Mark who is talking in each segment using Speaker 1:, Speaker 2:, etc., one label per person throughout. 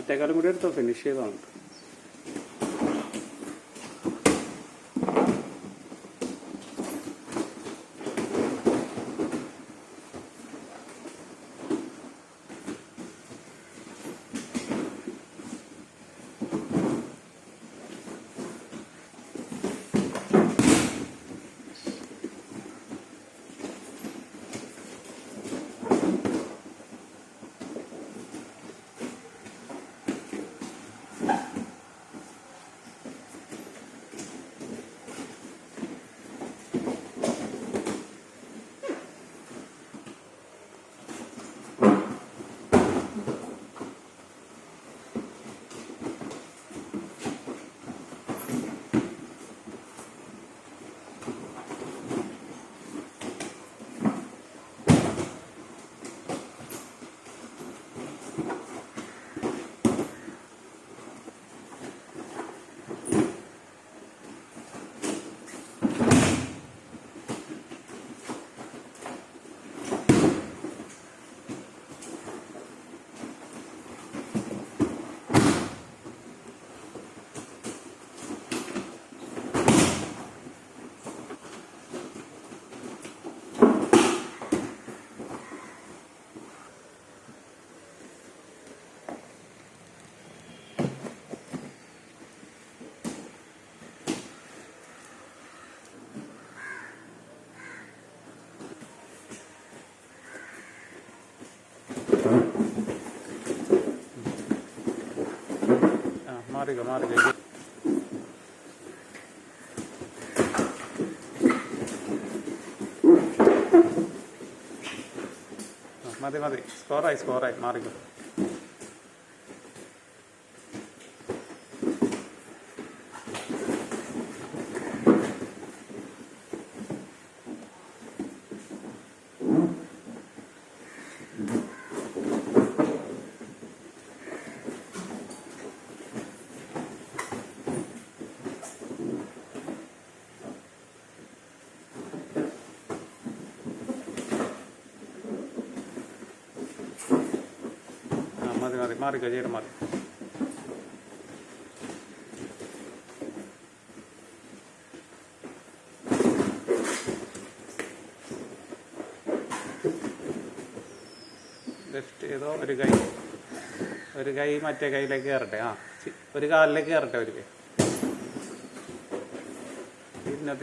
Speaker 1: മറ്റേക്കാളും കൂടി എടുത്തോ, ഫിനിഷ് ചെയ്തോണ്ട്. മാറിക്കോ മാറിക്കോ. മതി മതി, സ്കോറായി മാറിക്കോ. മതി മാറിക്കോ, ചേട്ടൻ മാറി. ലെഫ്റ്റ് ചെയ്തോ, ഒരു കൈ മറ്റേ കൈയിലേക്ക് കയറട്ടെ. ഒരു കാലിലേക്ക് കയറട്ടെ. ഒരു കൈ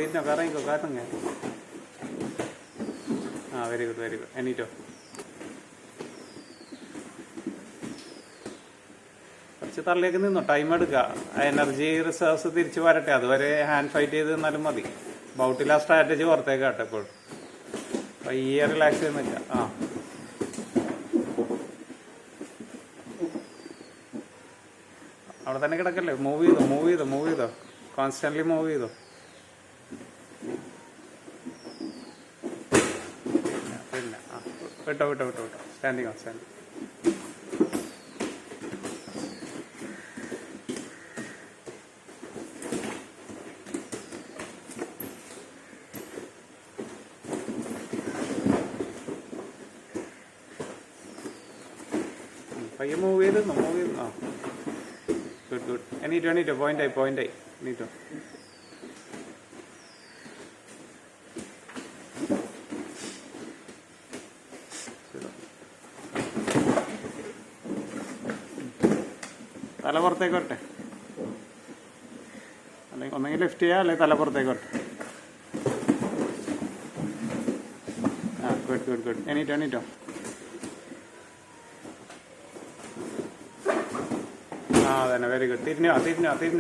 Speaker 1: തിരിഞ്ഞോ കറങ്ങിക്കോ. Very good. എണീറ്റോ. കുറച്ച് തള്ളിലേക്ക് നിന്നോ, ടൈം എടുക്കുക. എനർജി റിസർവ്സ് തിരിച്ച് വരട്ടെ. അതുവരെ ഹാൻഡ് ഫൈറ്റ് ചെയ്ത് നിന്നാലും മതി. ബൗട്ടിൽ ആ സ്ട്രാറ്റജി പുറത്തേക്കാട്ടെ. എപ്പോഴും പയ്യെ റിലാക്സ് ചെയ്ത് നിൽക്കുക. അവിടെ തന്നെ കിടക്കല്ലേ. മൂവ് ചെയ്തോ. കോൺസ്റ്റന്റ്ലി മൂവ് ചെയ്തോ. പിന്നെ വിട്ടോ. സ്റ്റാൻഡിങ്. പയ്യെ മൂവ് ചെയ്ത്. ഗുഡ്. എണീറ്റോ. പോയിന്റായി. എണീറ്റോ. തല പുറത്തേക്ക് വരട്ടെ. അല്ലെങ്കിൽ ഒന്നെങ്കിൽ ലിഫ്റ്റ് ചെയ്യുക, അല്ലെങ്കിൽ തല പുറത്തേക്ക് വരട്ടെ. ഗുഡ്. എണീറ്റോ. അതന്നെ, വെരി ഗുഡ്. തിരിഞ്ഞോ.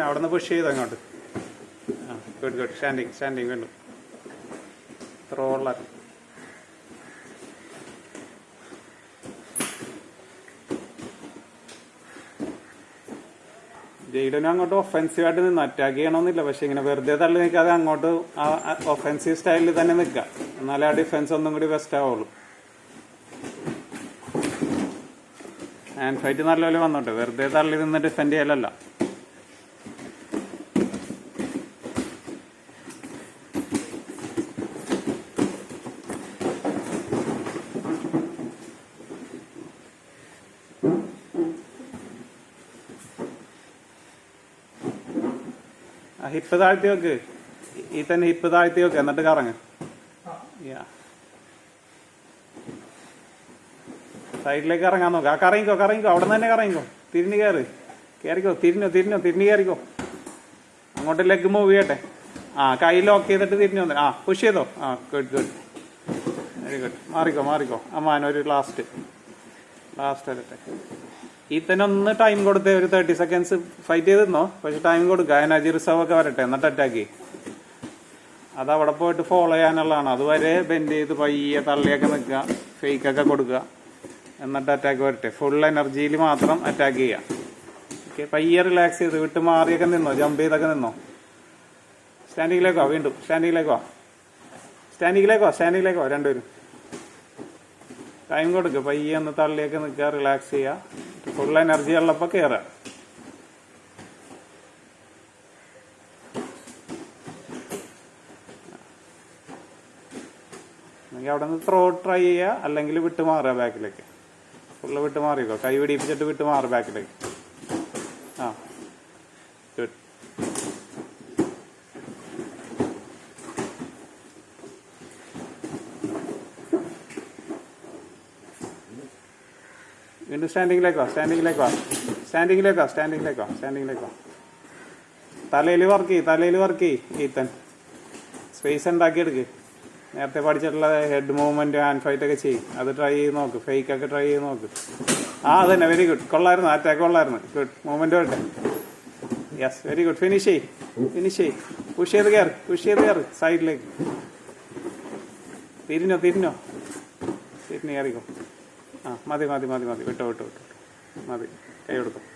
Speaker 1: അവിടെ നിന്ന് പുഷ് ചെയ്തോ ഇങ്ങോട്ട്. ഗുഡ്. സ്റ്റാൻഡിങ് വീണ്ടും. റോളർ. ജെയ്ഡനും അങ്ങോട്ട് ഒഫെൻസീവായിട്ട് നിന്ന് അറ്റാക്ക് ചെയ്യണമെന്നില്ല. പക്ഷെ ഇങ്ങനെ വെറുതെ തള്ളി നിൽക്കാതെ അങ്ങോട്ട് ആ ഒഫെൻസീവ് സ്റ്റൈലിൽ തന്നെ നിൽക്കുക. എന്നാലേ ആ ഡിഫൻസ് ഒന്നും കൂടി ബെസ്റ്റ് ആവുള്ളൂ. ഹാൻഡ് ഫൈറ്റ് നല്ലപോലെ വന്നോട്ടെ. വെറുതെ തള്ളി നിന്ന് ഡിഫെൻഡ് ചെയ്യലല്ല. ഹിപ്പ് താഴ്ത്തി വെക്ക്. ഈ തന്നെ ഹിപ്പ് താഴ്ത്തി വെക്ക്, എന്നിട്ട് കറങ്ങ്. സൈഡിലേക്ക് ഇറങ്ങാൻ നോക്കുക. കറങ്ങിക്കോ കറങ്ങിക്കോ, അവിടെ നിന്ന് തന്നെ കറങ്ങിക്കോ. തിരിഞ്ഞ് കയറിക്കോ, തിരിഞ്ഞു കയറിക്കോ. അങ്ങോട്ട് ലെഗ് മൂവ് ചെയ്യട്ടെ. കൈ ലോക്ക് ചെയ്തിട്ട് തിരിഞ്ഞു വന്നു. പുഷ് ചെയ്തോ. Good very good. മാറിക്കോ. അമ്മാനൊരു ലാസ്റ്റ് വരട്ടെ. ഈ തന്നെ ഒന്ന് ടൈം കൊടുത്തേ, ഒരു 30 സെക്കൻഡ്സ് ഫൈറ്റ് ചെയ്തിരുന്നോ. പക്ഷെ ടൈം കൊടുക്കുക, എനർജി റിസർവ് ഒക്കെ വരട്ടെ, എന്നിട്ട് അറ്റാക്ക്. അത് അവിടെ പോയിട്ട് ഫോളോ ചെയ്യാനുള്ളതാണ്. അതുവരെ ബെൻഡ് ചെയ്ത് പയ്യെ തള്ളിയൊക്കെ നിൽക്കുക, ഫേക്കൊക്കെ കൊടുക്കുക, എന്നിട്ട് അറ്റാക്ക് വരട്ടെ. ഫുൾ എനർജിയിൽ മാത്രം അറ്റാക്ക് ചെയ്യുക. ഓക്കെ, പയ്യെ റിലാക്സ് ചെയ്ത് വിട്ട് മാറിയൊക്കെ നിന്നോ, ജമ്പ് ചെയ്തൊക്കെ നിന്നോ. സ്റ്റാൻഡിങ്ങിലേക്കോ, വീണ്ടും സ്റ്റാൻഡിങ്ങിലേക്കോ. രണ്ടുപേരും ടൈം കൊടുക്കുക. പയ്യെ ഒന്ന് തള്ളിയൊക്കെ നിൽക്കുക, റിലാക്സ് ചെയ്യുക. ഫുൾ എനർജി ഉള്ളപ്പോൾ കയറുക. അവിടെ നിന്ന് ത്രോ ട്രൈ ചെയ്യുക, അല്ലെങ്കിൽ വിട്ട് മാറുക ബാക്കിലേക്ക്. ഫുള്ള് വിട്ട് മാറിക്കോ, കൈ പിടിപ്പിച്ചിട്ട് വിട്ട് മാറുക ബാക്കിലേക്ക്. ഗുഡ്. വീണ്ടും സ്റ്റാൻഡിങ്ങിലേക്കോ. തലയിൽ വർക്ക് ചെയ്യ് ഈത്തൻ. സ്പേസ് ഉണ്ടാക്കിയെടുക്ക്. നേരത്തെ പഠിച്ചിട്ടുള്ള ഹെഡ് മൂവ്മെന്റ്, ഹാൻഡ് ഫൈറ്റ് ഒക്കെ ചെയ്യും. അത് ട്രൈ ചെയ്ത് നോക്ക്. ഫേക്കൊക്കെ ട്രൈ ചെയ്ത് നോക്ക്. അതന്നെ, വെരി ഗുഡ്. കൊള്ളായിരുന്നു, അറ്റാക്ക് കൊള്ളായിരുന്നു. ഗുഡ്. മൂവ്മെന്റ് വരട്ടെ. Yes, very good. ഫിനിഷ് ചെയ്യ്. പുഷ് ചെയ്ത് കയറി സൈഡിലേക്ക്. തിരിഞ്ഞോ കയറിക്കോ. മതി. വിട്ടോ. മതി, കൈ കൊടുക്കും.